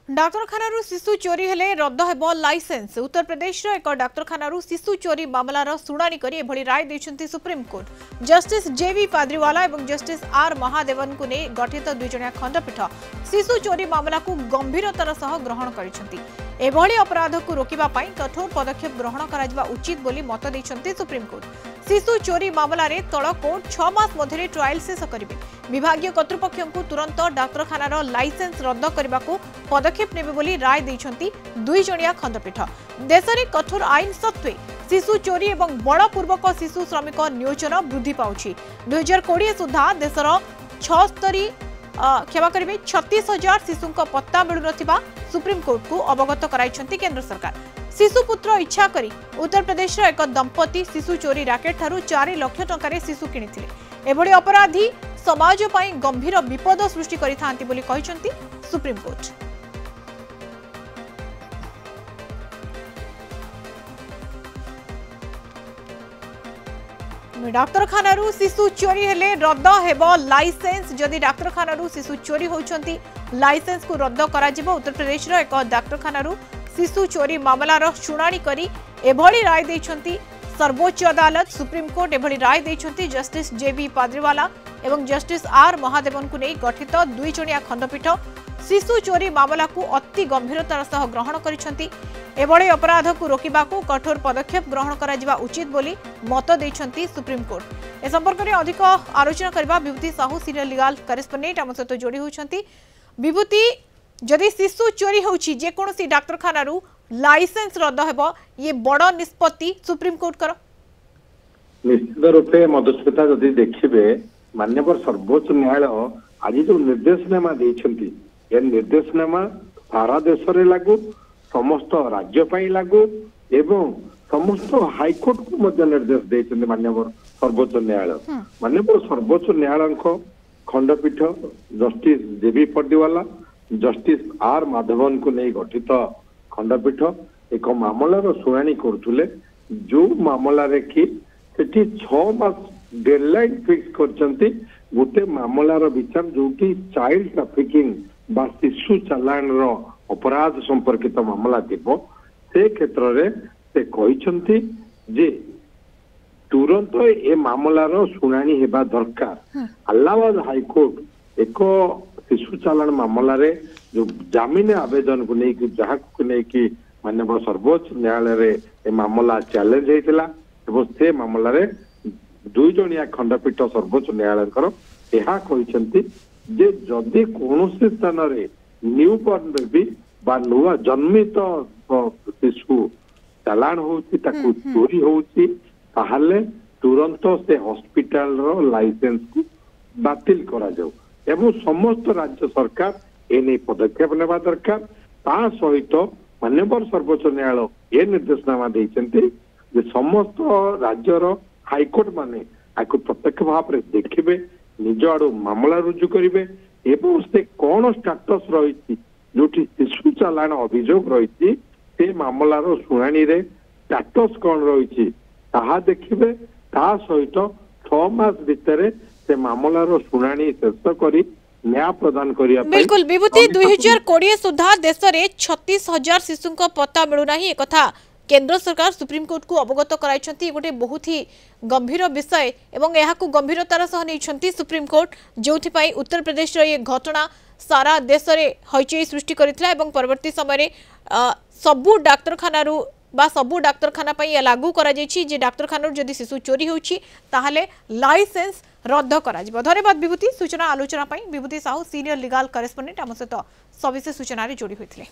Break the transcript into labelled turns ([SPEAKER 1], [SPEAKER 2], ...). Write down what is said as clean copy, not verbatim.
[SPEAKER 1] डाक्तरखाना शिशु चोरी हेले रद्द हेबो लाइसेंस। उत्तर प्रदेश एक डाक्तरखाना शिशु चोरी मामलार शुणाणी करी एभली राय दैछन्ती सुप्रीम कोर्ट। जस्टिस जेवी पाद्रीवाला और जस्टिस आर महादेवन को नहीं गठित दुईजणिया खंडपीठ शिशु चोरी मामला को गंभीरतार सह ग्रहण करिसेंती। एभली अपराध को रोकिबा पई कठोर पदक्षेप ग्रहण करा उचित बोली मत दैछन्ती सुप्रीम कोर्ट। शिशु चोरी मामला रे तल कोर्ट 6 मास मध्य ट्रायल शेष करिवे। विभागीय कर्तृपक्ष को तुरंत डाक्तरखानार लाइसेंस रद्द करने को पदक्षेप नेबे बोली राय दैछन्ती दुईजणिया खंडपीठ। देश में कठोर आईन सत्वे शिशु चोरी एवं बलपूर्वक शिशु श्रमिक नियोजन वृद्धि पाउछि। 2020 सुधा देशर 36,000 शिशु पत्ता मिलु नथिबा सुप्रीम कोर्ट को अवगत कराइछन्ती केंद्र सरकार। शिशुपुत्र इच्छा करी उत्तर प्रदेश एक दंपति शिशु चोरी राकेट ठारू 4 लाख टंका शिशु किनिथिले। एभली अपराधी समाज पई गंभीर विपद सृष्टि करिथांती बोली कहिसन्ती सुप्रीम कोर्ट। डाक्तरखाना शिशु चोरी हेले रद्द हेबो लाइसेंस। जदि डाक्तरखाना शिशु चोरी होउछन्ती लाइसेंस को रद्द करा जिवो। उत्तर प्रदेश एक डाक्तरखाना शिशु चोरी मामलार शुणाणी करी एभली राय दैछन्ती सर्वोच्च अदालत। सुप्रीम कोर्ट एभली राय दैछन्ती जस्टिस जेवी पाद्रीवाला एवं जस्टिस आर महादेवन को नहीं गठित दुईजणिया खंडपीठ शिशु चोरी मामला को अति गंभीरतार सह ग्रहण करिसेंती। एभली अपराध को रोकिबा को कठोर पदक्षेप ग्रहण करा उचित बोली मत दैछन्ती सुप्रीम कोर्ट। ए संपर्क में अधिक आलोचना करबा विभूति साहू सीनियर लीगल करेस्पोंडेंट आम सहित जोड़ी होती। विभूति, जदि शिशु चोरी होउछि जे कोनोसी डाक्तरखाना लाइसेंस रद्द हेबो, ये बड़ निष्पत्ति सुप्रीम कोर्ट कर
[SPEAKER 2] निश्चित रूपे मधुस्मिता जदि देखिबे माननीय सर्वोच्च न्यायालय आज जो निर्देशनामा देइछन्ती ये निर्देशनामा सारा देश रे लागू, समस्त राज्य पई लागू एवं समस्त हाईकोर्ट को मध्य निर्देश देइछन्ती माननीय सर्वोच्च न्यायालय। माननीय सर्वोच्च न्यायालय खंडपीठ justice JB Pardiwala justice R Madhavan को नहीं गठित खंडपीठ एक मामलार शुणाणी करुले। जो मामला रे कि सेठी 6 मास डेडलाइन फिक्स करछन्ती गोटे मामलार विचार जोटी चाइल्ड ट्राफिकिंग बा शिशु चालान रो अपराध संपर्कित मामला थिबो से क्षेत्र रे से कहिसन्ती जे तुरंत ए मामलार शुणाणी हेबा दरकार। इलाहाबाद हाईकोर्ट एक शिशु चालान मामला रे जो जामिन आवेदन को लेकिन जहाँ को लेकिन माननीय सर्वोच्च न्यायालय रे ए मामला चैलेंज होता एवं से मामला रे दुईजणिया खंडपीठ सर्वोच्च न्यायालय यह कहते जे जदि कौन स्थान रे न्यू बॉर्न बेबी बा नुआ जन्मित शिशु चालान होउची ताकू चोरी होउची ताहले तुरंत से हॉस्पिटल रो लाइसेंस को बातिल करा जाऊ एवं समस्त राज्य सरकार एने पदक्षेप नेबा दरकार। ता सहित माननीय सर्वोच्च न्यायालय ये निर्देशनामा देइछन्ती जे समस्त राज्यर हाईकोर्ट माने आकु प्रत्यक्ष भाव में देखिबे निज आड़ू मामला रुजु करिवे एवं से कौन स्टेटस रही जोटी शिशु चालान अभियोग रही से मामलार शुणाणी रे स्टेटस कौन रही ताहा देखिबे। ता सहित 6 मास भितर से मामलार शुणाणी शेष करी न्याय प्रदान करिया।
[SPEAKER 1] बिल्कुल विभूति 2020 सुधा देश में 36,000 शिशु पत्ता मिलूना एक कथा केंद्र सरकार सुप्रीम कोर्ट को अवगत कराइछन्ती। गोटे बहुत ही गंभीर विषय एवं यह गंभीरतार सह नहीं सुप्रीम कोर्ट जो उत्तर प्रदेश ये घटना सारा देश में हईचई सृष्टि करथिला एवं परवर्ती समय सबु डाक्तरखाना बा सबु डाक्तरखाना लागू करा जायछि जे डाक्तरखाना जदि शिशु चोरी होउछि ताहले लाइसेंस रद्द करा जिवो। धन्यवाद विभूति सूचना आलोचना विभूति साहू सीनियर लीगल करेस्पोंडेंट आम सहित सविशेष सूचना जोड़ी होइथिले।